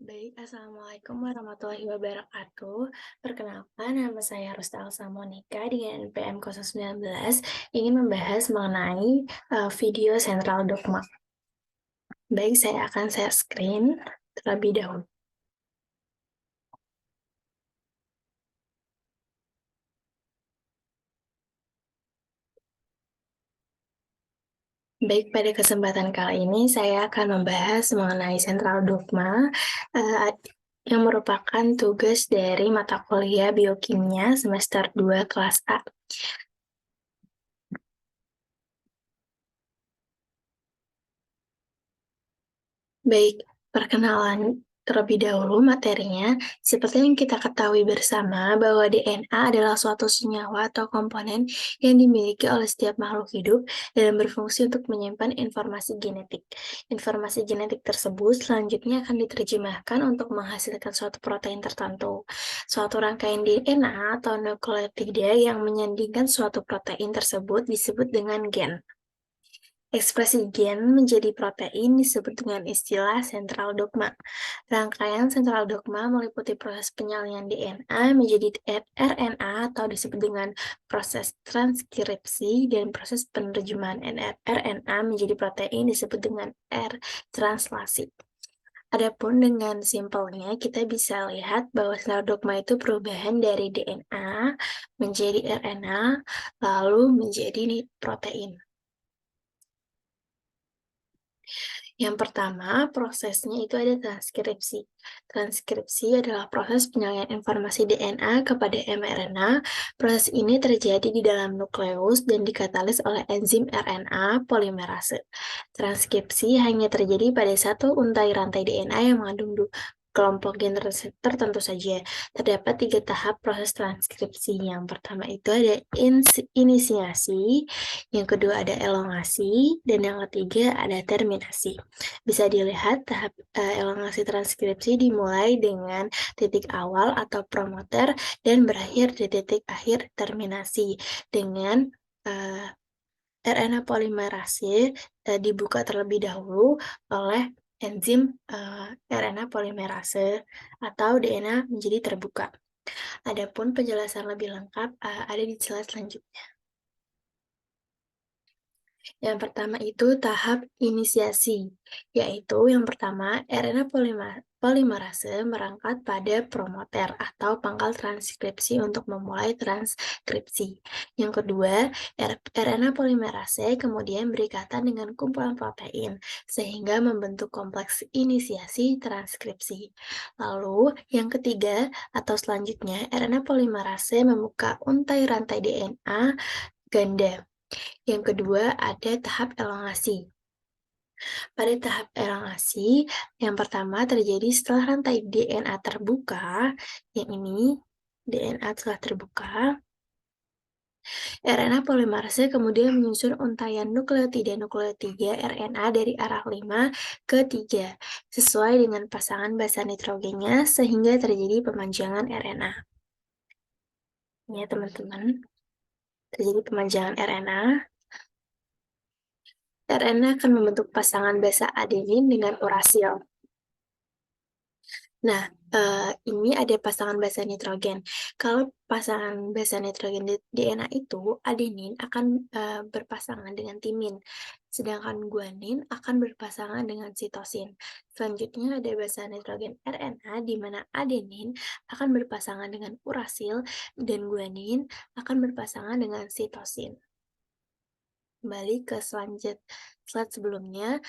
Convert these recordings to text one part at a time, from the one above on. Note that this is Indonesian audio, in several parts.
Baik, Assalamualaikum warahmatullahi wabarakatuh. Perkenalkan, nama saya Rustal Samonika dengan NPM 019 ingin membahas mengenai video sentral dogma. Baik, saya akan share screen terlebih dahulu. Baik, pada kesempatan kali ini saya akan membahas mengenai sentral dogma eh, yang merupakan tugas dari mata kuliah biokimia semester 2 kelas A. Baik, perkenalan terlebih dahulu materinya. Seperti yang kita ketahui bersama bahwa DNA adalah suatu senyawa atau komponen yang dimiliki oleh setiap makhluk hidup dan berfungsi untuk menyimpan informasi genetik. Informasi genetik tersebut selanjutnya akan diterjemahkan untuk menghasilkan suatu protein tertentu. Suatu rangkaian DNA atau nukleotida yang menyandingkan suatu protein tersebut disebut dengan gen. Ekspresi gen menjadi protein disebut dengan istilah sentral dogma. Rangkaian sentral dogma meliputi proses penyalinan DNA menjadi RNA atau disebut dengan proses transkripsi dan proses penerjemahan RNA menjadi protein disebut dengan R-translasi. Adapun dengan simpelnya kita bisa lihat bahwa sentral dogma itu perubahan dari DNA menjadi RNA lalu menjadi protein. Yang pertama, prosesnya itu ada transkripsi. Transkripsi adalah proses penyalinan informasi DNA kepada mRNA. Proses ini terjadi di dalam nukleus dan dikatalis oleh enzim RNA polimerase. Transkripsi hanya terjadi pada satu untai rantai DNA yang mengandung kelompok gen tertentu saja. Terdapat 3 tahap proses transkripsi. Yang pertama itu ada inisiasi, yang kedua ada elongasi, dan yang ketiga ada terminasi. Bisa dilihat tahap elongasi transkripsi dimulai dengan titik awal atau promoter dan berakhir di titik akhir terminasi dengan RNA polimerase dibuka terlebih dahulu oleh enzim RNA polimerase atau DNA menjadi terbuka. Adapun penjelasan lebih lengkap ada di slide selanjutnya. Yang pertama itu tahap inisiasi, yaitu yang pertama RNA polimerase merangkat pada promoter atau pangkal transkripsi untuk memulai transkripsi. Yang kedua, RNA polimerase kemudian berikatan dengan kumpulan protein sehingga membentuk kompleks inisiasi transkripsi. Lalu, yang ketiga atau selanjutnya, RNA polimerase membuka untai rantai DNA ganda. Yang kedua, ada tahap elongasi. Pada tahap elongasi, yang pertama terjadi setelah rantai DNA terbuka, yang ini DNA telah terbuka, RNA polimerase kemudian menyusun untaian nukleotida RNA dari arah 5 ke 3, sesuai dengan pasangan basa nitrogennya sehingga terjadi pemanjangan RNA. Ya, teman-teman, terjadi pemanjangan RNA. RNA akan membentuk pasangan basa adenin dengan urasil. Nah, ini ada pasangan basa nitrogen. Kalau pasangan basa nitrogen di DNA itu, adenin akan berpasangan dengan timin, sedangkan guanin akan berpasangan dengan sitosin. Selanjutnya ada basa nitrogen RNA, di mana adenin akan berpasangan dengan urasil, dan guanin akan berpasangan dengan sitosin. Kembali ke slide sebelumnya,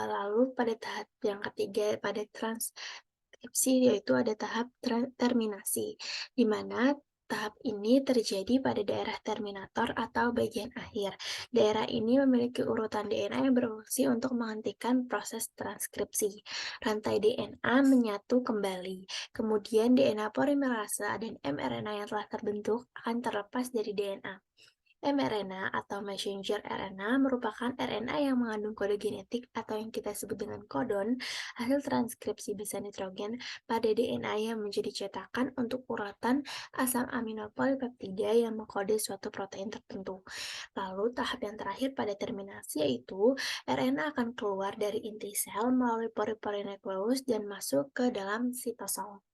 lalu pada tahap yang ketiga, pada transkripsi, yaitu ada tahap terminasi, di mana tahap ini terjadi pada daerah terminator atau bagian akhir. Daerah ini memiliki urutan DNA yang berfungsi untuk menghentikan proses transkripsi. Rantai DNA menyatu kembali, kemudian DNA polimerase dan mRNA yang telah terbentuk akan terlepas dari DNA. mRNA atau messenger RNA merupakan RNA yang mengandung kode genetik atau yang kita sebut dengan kodon, hasil transkripsi bisa nitrogen pada DNA yang menjadi cetakan untuk urutan asam amino polipeptida yang mengkode suatu protein tertentu. Lalu tahap yang terakhir pada terminasi yaitu RNA akan keluar dari inti sel melalui pori-pori nukleus dan masuk ke dalam sitosol.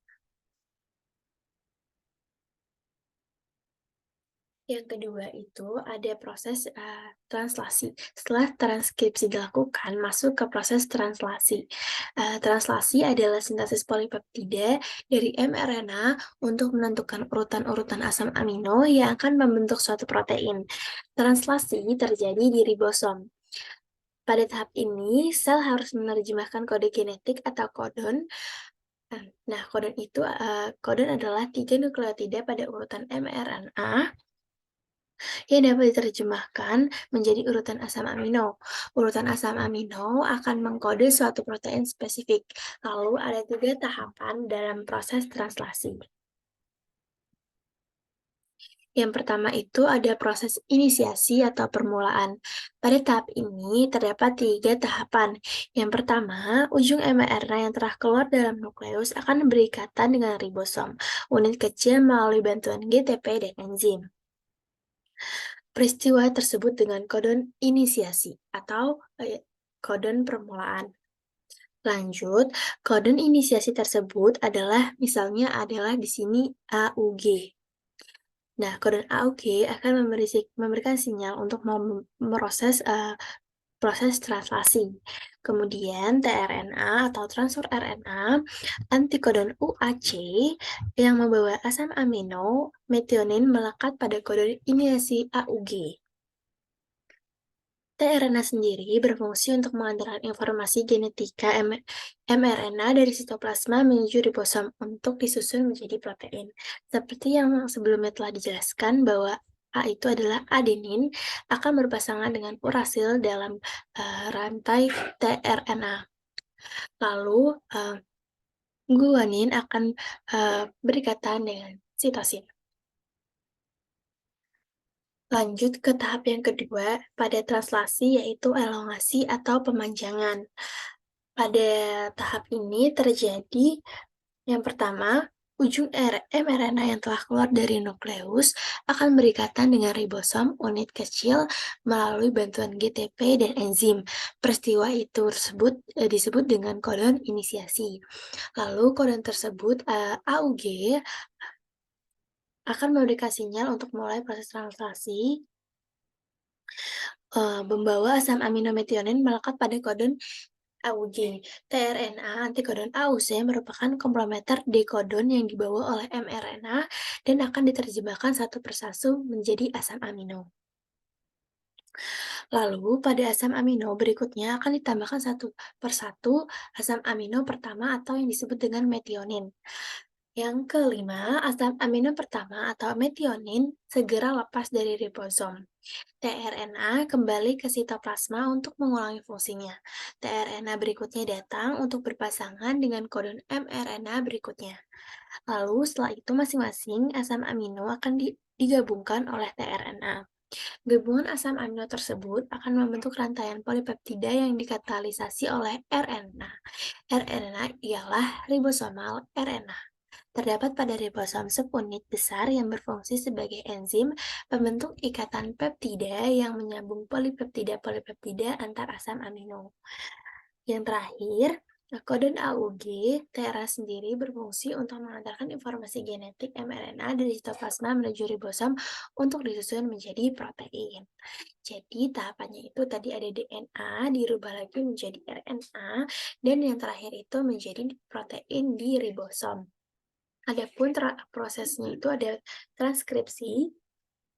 Yang kedua itu ada proses translasi. Setelah transkripsi dilakukan, masuk ke proses translasi. Translasi adalah sintesis polipeptida dari mRNA untuk menentukan urutan-urutan asam amino yang akan membentuk suatu protein. Translasi terjadi di ribosom. Pada tahap ini, sel harus menerjemahkan kode genetik atau kodon. Nah, kodon adalah 3 nukleotida pada urutan mRNA yang dapat diterjemahkan menjadi urutan asam amino. Urutan asam amino akan mengkode suatu protein spesifik. Lalu ada 3 tahapan dalam proses translasi. Yang pertama itu ada proses inisiasi atau permulaan. Pada tahap ini terdapat 3 tahapan. Yang pertama, ujung mRNA yang telah keluar dalam nukleus akan berikatan dengan ribosom, unit kecil melalui bantuan GTP dan enzim. Peristiwa tersebut dengan kodon inisiasi atau kodon permulaan. Lanjut, kodon inisiasi tersebut misalnya adalah di sini AUG. Nah, kodon AUG akan memberikan sinyal untuk memproses proses translasi. Kemudian tRNA atau transfer RNA, antikodon UAC yang membawa asam amino metionin melekat pada kodon inisiasi AUG. tRNA sendiri berfungsi untuk mengantarkan informasi genetika mRNA dari sitoplasma menuju ribosom untuk disusun menjadi protein. Seperti yang sebelumnya telah dijelaskan bahwa A itu adalah adenin akan berpasangan dengan urasil dalam rantai tRNA. Lalu guanin akan berikatan dengan sitosin. Lanjut ke tahap yang kedua pada translasi yaitu elongasi atau pemanjangan. Pada tahap ini terjadi yang pertama, ujung mRNA yang telah keluar dari nukleus akan berikatan dengan ribosom unit kecil melalui bantuan GTP dan enzim. Peristiwa itu disebut dengan kodon inisiasi. Lalu kodon tersebut AUG akan memberikan sinyal untuk mulai proses translasi membawa asam amino metionin melekat pada kodon AUG. tRNA antikodon AUC merupakan komplementer dekodon yang dibawa oleh mRNA dan akan diterjemahkan satu persatu menjadi asam amino. Lalu, pada asam amino berikutnya akan ditambahkan satu persatu asam amino pertama atau yang disebut dengan metionin. Yang kelima, asam amino pertama atau metionin segera lepas dari ribosom. tRNA kembali ke sitoplasma untuk mengulangi fungsinya. tRNA berikutnya datang untuk berpasangan dengan kodon mRNA berikutnya. Lalu setelah itu masing-masing asam amino akan digabungkan oleh tRNA. Gabungan asam amino tersebut akan membentuk rantaian polipeptida yang dikatalisasi oleh RNA. RNA ialah ribosomal RNA. Terdapat pada ribosom subunit besar yang berfungsi sebagai enzim pembentuk ikatan peptida yang menyambung polipeptida-polipeptida antar asam amino. Yang terakhir, kodon AUG, tRNA sendiri berfungsi untuk mengantarkan informasi genetik mRNA dari sitoplasma menuju ribosom untuk disusun menjadi protein. Jadi tahapannya itu tadi ada DNA dirubah lagi menjadi RNA dan yang terakhir itu menjadi protein di ribosom. Adapun prosesnya itu ada transkripsi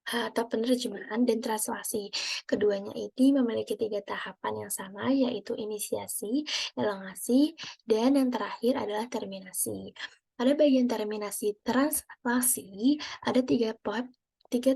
atau penerjemahan dan translasi. Keduanya ini memiliki 3 tahapan yang sama, yaitu inisiasi, elongasi, dan yang terakhir adalah terminasi. Pada bagian terminasi translasi, ada 3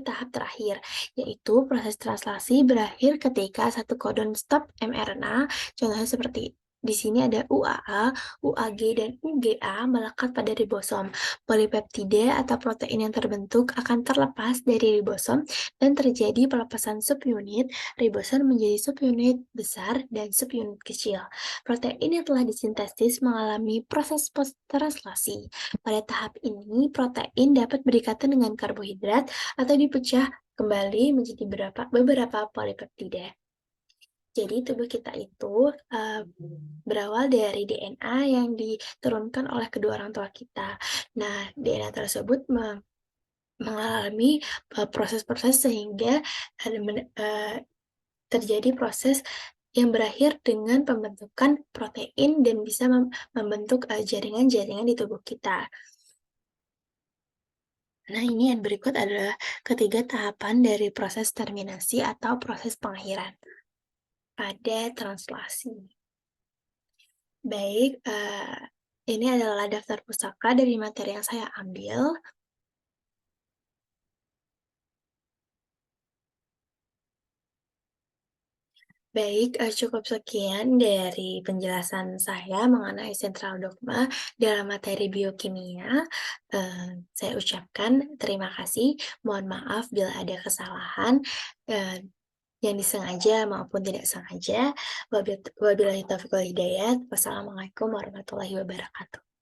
tahap terakhir, yaitu proses translasi berakhir ketika satu kodon stop mRNA, contohnya seperti Di sini ada UAA, UAG, dan UGA melekat pada ribosom. Polipeptida atau protein yang terbentuk akan terlepas dari ribosom dan terjadi pelepasan subunit, ribosom menjadi subunit besar dan subunit kecil. Protein yang telah disintesis mengalami proses post-translasi. Pada tahap ini, protein dapat berikatan dengan karbohidrat atau dipecah kembali menjadi beberapa polipeptida. Jadi tubuh kita itu berawal dari DNA yang diturunkan oleh kedua orang tua kita. Nah, DNA tersebut mengalami proses-proses sehingga terjadi proses yang berakhir dengan pembentukan protein dan bisa membentuk jaringan-jaringan di tubuh kita. Nah, ini yang berikut adalah ketiga tahapan dari proses terminasi atau proses pengakhiran pada translasi. Baik, ini adalah daftar pustaka dari materi yang saya ambil. Baik, cukup sekian dari penjelasan saya mengenai sentral dogma dalam materi biokimia. Saya ucapkan terima kasih, mohon maaf bila ada kesalahan, yang disengaja maupun tidak sengaja. Wabillahi taufiq wal hidayah. Wassalamualaikum warahmatullahi wabarakatuh.